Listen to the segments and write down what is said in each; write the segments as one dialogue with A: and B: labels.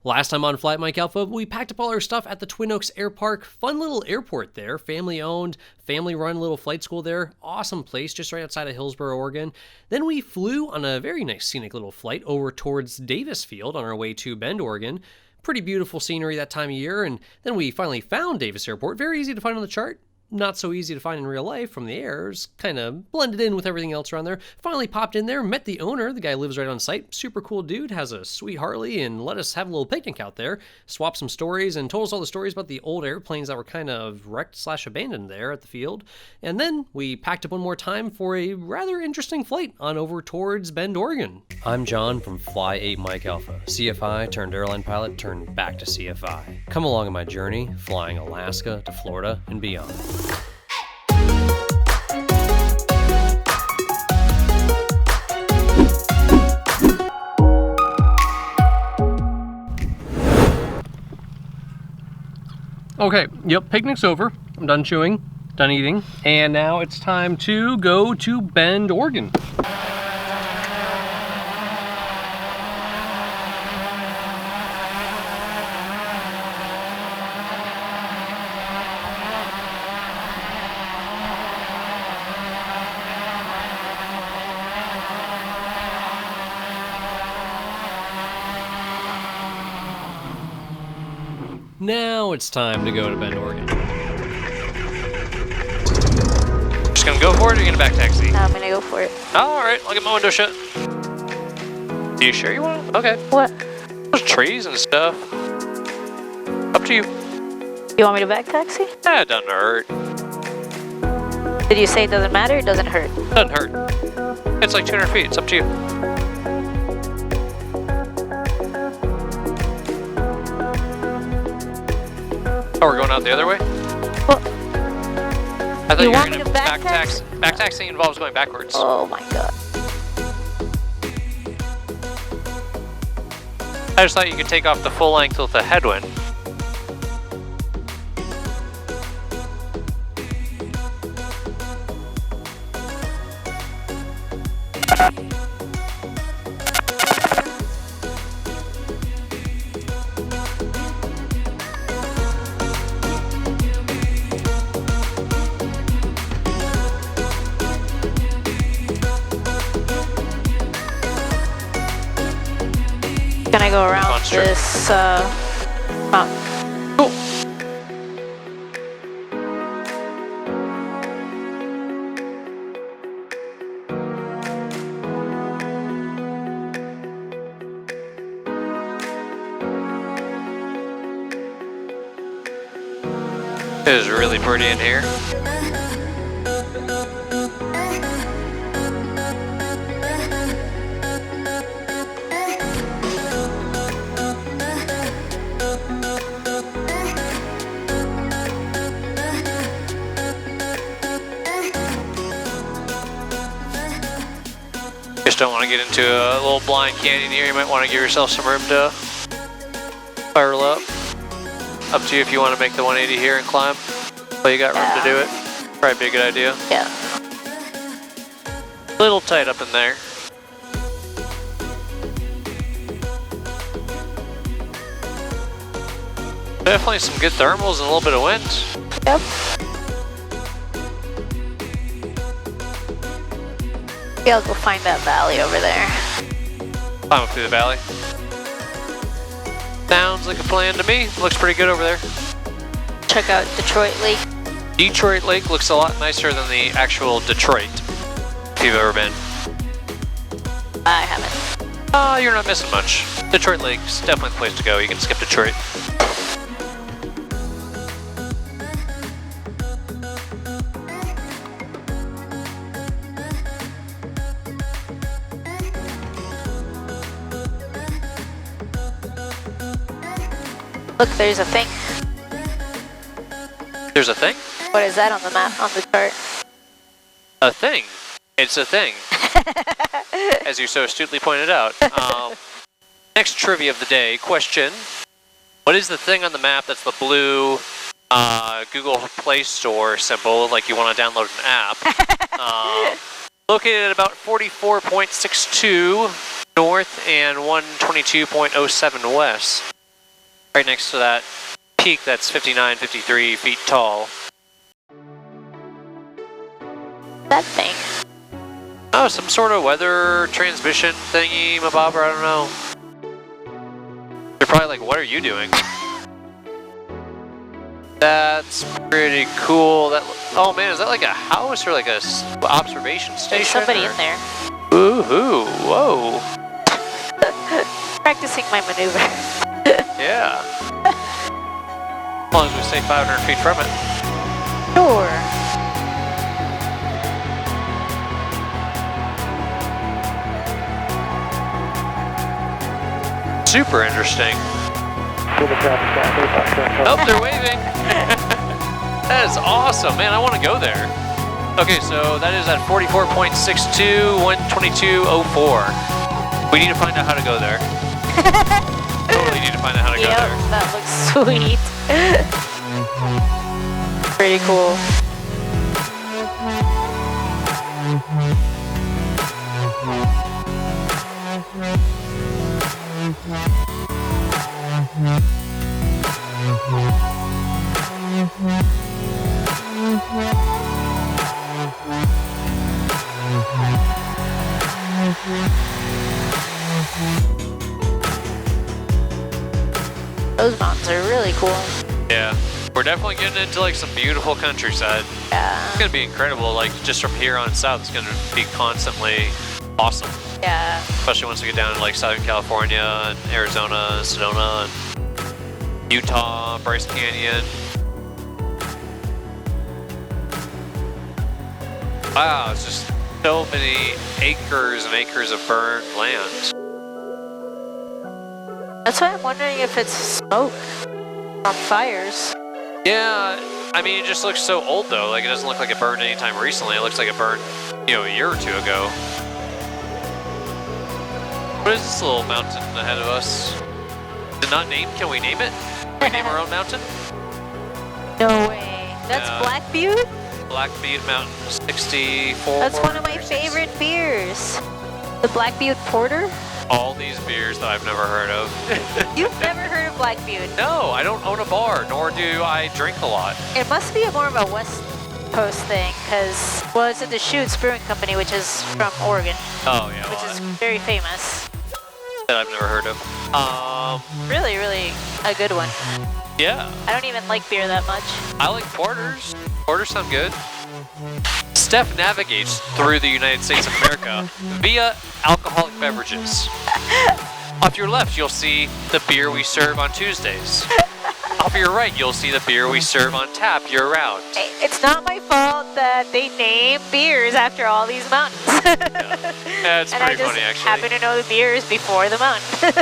A: Last time on Flight Mike Alpha, we packed up all our stuff at the Twin Oaks Air Park. Fun little airport there, family-owned, family-run little flight school there. Awesome place, just right outside of Hillsboro, Oregon. Then we flew on a very nice scenic little flight over towards Davis Field on our way to Bend, Oregon. Pretty beautiful scenery that time of year, and then we finally found Davis Airport. Very easy to find on the chart. Not so easy to find in real life from the air. It's kind of blended in with everything else around there. Finally popped in there, met the owner. The guy lives right on site. Super cool dude, has a sweet Harley, and let us have a little picnic out there. Swapped some stories and told us all the stories about the old airplanes that were kind of wrecked/abandoned there at the field. And then we packed up one more time for a rather interesting flight on over towards Bend, Oregon. I'm John from Fly 8 Mike Alpha. CFI turned airline pilot turned back to CFI. Come along on my journey, flying Alaska to Florida and beyond. Okay, yep, picnic's over. I'm done chewing, done eating, and now it's time to go to Bend, Oregon. Now it's time to go to Bend, Oregon.
B: Just gonna go for it, or are you gonna back taxi?
C: I'm gonna go for it.
B: Alright, I'll get my window shut. Are you sure you want it? Okay.
C: What?
B: There's trees and stuff. Up to you.
C: You want me to back taxi?
B: It doesn't hurt.
C: Did you say it doesn't matter? It doesn't hurt.
B: Doesn't hurt. It's like 200 feet. It's up to you. Oh, we're going out the other way?
C: Well,
B: I thought
C: you
B: you were
C: want me
B: going
C: to back
B: taxi. Back taxiing involves going backwards.
C: Oh my god.
B: I just thought you could take off the full length with the headwind.
C: Can I go around this mountain?
B: Cool. It is really pretty in here. Just don't want to get into a little blind canyon here. You might want to give yourself some room to spiral up. Up to you if you want to make the 180 here and climb. Well, you got room to do it. Probably be a good idea.
C: Yeah.
B: A little tight up in there. Definitely some good thermals and a little bit of wind.
C: Yep. Maybe I'll go find that valley over there.
B: Climb up through the valley. Sounds like a plan to me. Looks pretty good over there.
C: Check out Detroit Lake.
B: Detroit Lake looks a lot nicer than the actual Detroit, if you've ever been.
C: I haven't.
B: You're not missing much. Detroit Lake's definitely the place to go. You can skip Detroit.
C: Look, there's a thing.
B: There's a thing?
C: What is that on the map, on the chart?
B: A thing. It's a thing. As you so astutely pointed out. Next trivia of the day. Question. What is the thing on the map that's the blue Google Play Store symbol, like you want to download an app? Located at about 44.62 north and 122.07 west. right next to that peak that's 59, 53 feet tall.
C: That thing.
B: Oh, some sort of weather transmission thingy, mabobber, I don't know. They're probably like, what are you doing? That's pretty cool. That, oh man, is that like a house or like a observation station?
C: There's somebody
B: or?
C: in there.
B: Woohoo, whoa.
C: Practicing my maneuver.
B: Yeah. As long as we stay 500 feet from it.
C: Sure.
B: Super interesting. Oh, they're waving. That is awesome, man. I want to go there. Okay, so that is at 44.62, 122.04. We need to find out how to go there. Totally need to find out how to go there.
C: That looks sweet. Pretty cool. Those mountains are really cool.
B: Yeah, we're definitely getting into like some beautiful countryside.
C: Yeah.
B: It's gonna be incredible. Like just from here on south, it's gonna be constantly awesome.
C: Yeah.
B: Especially once we get down to like Southern California and Arizona, Sedona, and Utah, Bryce Canyon. Wow, it's just so many acres and acres of burned land.
C: That's why I'm wondering if it's smoke from fires.
B: Yeah, I mean, it just looks so old though. Like it doesn't look like it burned anytime recently. It looks like it burned, you know, a year or two ago. What is this little mountain ahead of us? Is it not named? Can we name it? Can we name our own mountain?
C: No way. That's
B: Yeah.
C: Black Butte?
B: Black Butte Mountain 64.
C: That's one of my favorite beers. The Black Butte Porter?
B: All these beers that I've never heard of.
C: You've never heard of Black Butte?
B: No, I don't own a bar, nor do I drink a lot.
C: It must be more of a West Coast thing, because, well, it's at the Shoots Brewing Company, which is from Oregon,
B: Oh yeah,
C: which
B: well,
C: is very famous.
B: that I've never heard of.
C: Really, really a good one.
B: Yeah,
C: I don't even like beer that much.
B: I like porters. Porters sound good. Steph navigates through the United States of America via alcoholic beverages. Off your left, you'll see the beer we serve on Tuesdays. Off your right, you'll see the beer we serve on tap year-round.
C: Hey, it's not my fault that they name beers after all these mountains.
B: Yeah, it's
C: And I
B: pretty
C: just
B: funny, actually.
C: happen to know the beers before the mountain.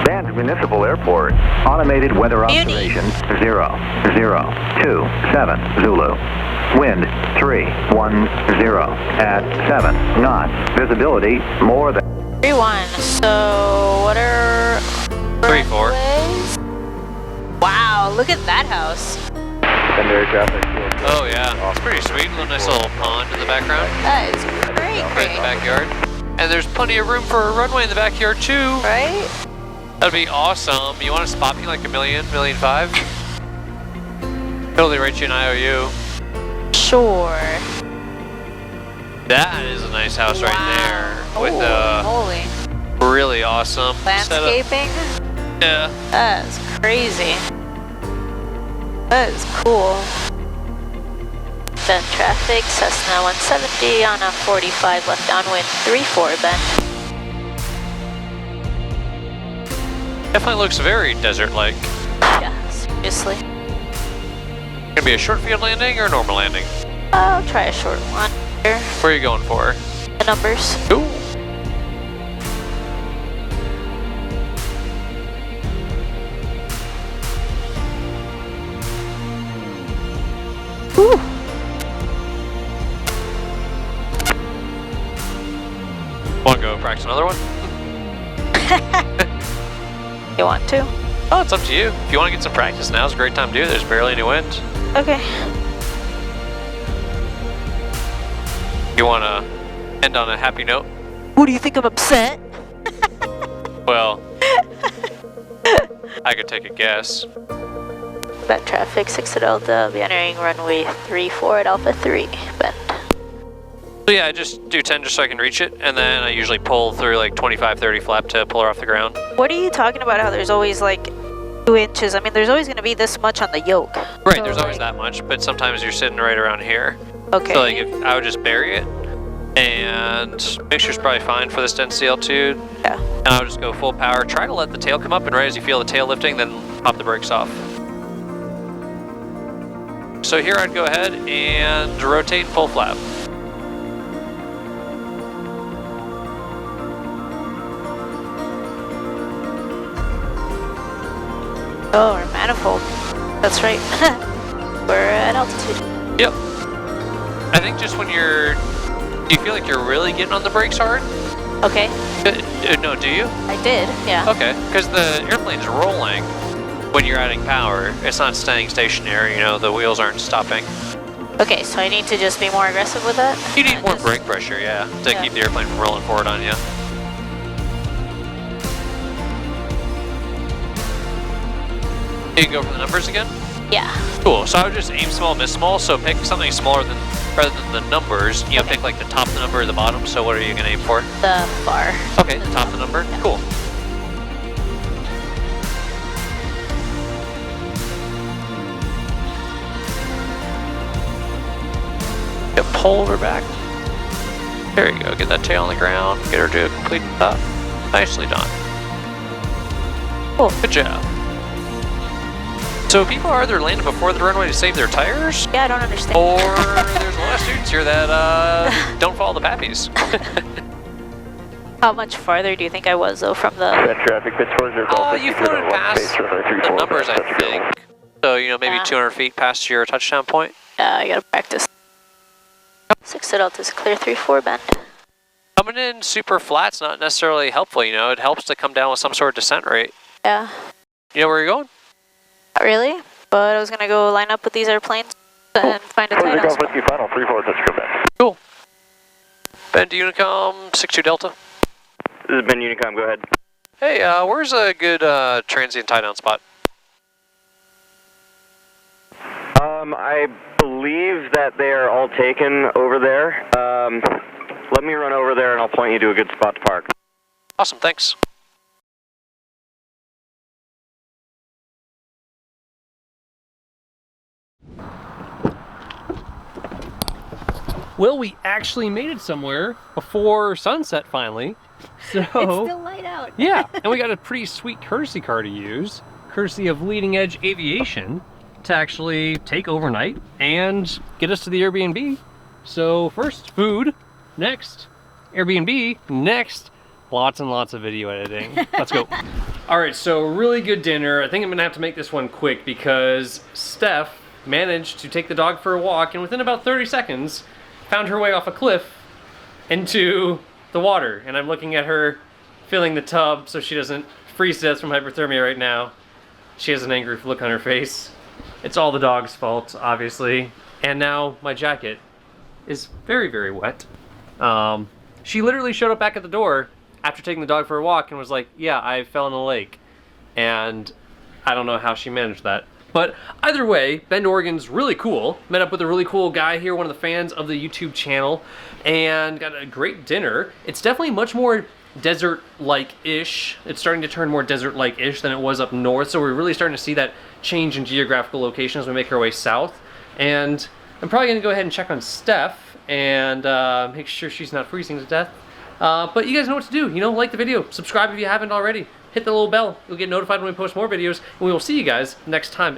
D: Banff Municipal Airport. Automated weather
C: Beauty.
D: observation 0, 0, 2, 7 Zulu. Wind 310 at 7 knots. Visibility more than
C: 3-1. So what are
B: 3-4.
C: runways? Wow, look at that house.
D: secondary traffic.
B: Oh yeah, it's pretty sweet. A little nice little pond in the background,
C: That is great,
B: right in the backyard. And there's plenty of room for a runway in the backyard too.
C: Right?
B: That'd be awesome. You want to spot me like $1 million, $1.5 million? Totally write you an IOU.
C: Sure.
B: That is a nice house right there with
C: holy
B: really awesome setup.
C: landscaping.
B: Yeah.
C: That is crazy. That is cool. Bend traffic, Cessna 170 on a 45 left downwind 3-4 bend.
B: Definitely looks very desert-like.
C: Yeah, seriously.
B: Gonna be a short field landing or a normal landing?
C: I'll try a short one here.
B: Where are you going for?
C: The numbers.
B: Ooh.
C: Ooh.
B: Want to go practice another one?
C: You want to?
B: Oh, it's up to you. If you want to get some practice, now's a great time to do it. There's barely any wind.
C: Okay.
B: You want to end on a happy note?
C: Who do you think I'm upset?
B: Well, I could take a guess.
C: Bend traffic, 6 at Delta, be entering runway 34 at Alpha 3, bend.
B: So yeah, I just do 10 just so I can reach it, and then I usually pull through like 25, 30 flap to pull her off the ground.
C: What are you talking about, how there's always like 2 inches? I mean, there's always going to be this much on the yoke.
B: Right,
C: so,
B: there's always that much, but sometimes you're sitting right around here.
C: Okay.
B: So like if I would just bury it, and mixture's probably fine for this density altitude.
C: Yeah.
B: And I would just go full power, try to let the tail come up, and right as you feel the tail lifting, then pop the brakes off. So here I'd go ahead and rotate full flap.
C: Oh, we're manifold. That's right. We're at altitude.
B: Yep. I think just when you're... Do you feel like you're really getting on the brakes hard?
C: Okay.
B: No, do you?
C: I did, yeah.
B: Okay, because the airplane's rolling when you're adding power. It's not staying stationary, you know, the wheels aren't stopping.
C: Okay, so I need to just be more aggressive with that?
B: You need more brake pressure, yeah, to keep the airplane from rolling forward on you. You can go for the numbers again?
C: Yeah.
B: Cool, so I would just aim small, miss small, so pick something smaller than, rather than the numbers, you know, pick like the top of the number or the bottom, so what are you gonna aim for?
C: The far.
B: Okay, the top of the number,
C: Yeah.
B: cool. Yep, pull her back. There you go, get that tail on the ground, get her to a complete stop. Nicely done.
C: Cool.
B: Good job. So people are either landing before the runway to save their tires,
C: Yeah, I don't understand.
B: or there's a lot of students here that don't follow the pappies.
C: How much farther do you think I was, though, from the...
D: Traffic,
B: Oh, you floated past the numbers, I think. So, you know, maybe 200 feet past your touchdown point.
C: Yeah, I gotta practice. 6 at Delta's clear 3-4 bend.
B: Coming in super flat's not necessarily helpful, you know. It helps to come down with some sort of descent rate.
C: Yeah.
B: You know where you're going?
C: Not really, but I was gonna go line up with these airplanes and find a tight
D: Golf Whiskey final, 3-4, touch go back.
B: Cool. Bend Unicom, 6-2 Delta.
D: This is Ben Unicom, go ahead.
B: Hey, where's a good transient tie down spot?
D: I believe that they are all taken over there. Let me run over there and I'll point you to a good spot to park.
B: Awesome, thanks.
A: Well, we actually made it somewhere before sunset finally. So
C: It's still light out.
A: yeah, and we got a pretty sweet courtesy car to use, courtesy of Leading Edge Aviation, to actually take overnight and get us to the Airbnb. So first, food. Next, Airbnb. Next, lots and lots of video editing. Let's go. All right, so really good dinner. I think I'm gonna have to make this one quick because Steph managed to take the dog for a walk and within about 30 seconds found her way off a cliff into the water. And I'm looking at her filling the tub so she doesn't freeze to death from hypothermia right now. She has an angry look on her face. It's all the dog's fault, obviously. And now my jacket is very, very wet. She literally showed up back at the door after taking the dog for a walk and was like, yeah, I fell in a lake. And I don't know how she managed that. But either way, Bend, Oregon's really cool. Met up with a really cool guy here, one of the fans of the YouTube channel, and got a great dinner. It's definitely much more desert-like-ish. It's starting to turn more desert-like-ish than it was up north, so we're really starting to see that change in geographical location as we make our way south. And I'm probably gonna go ahead and check on Steph and make sure she's not freezing to death. But you guys know what to do. You know, like the video, subscribe if you haven't already. Hit the little bell. You'll get notified when we post more videos, and we will see you guys next time.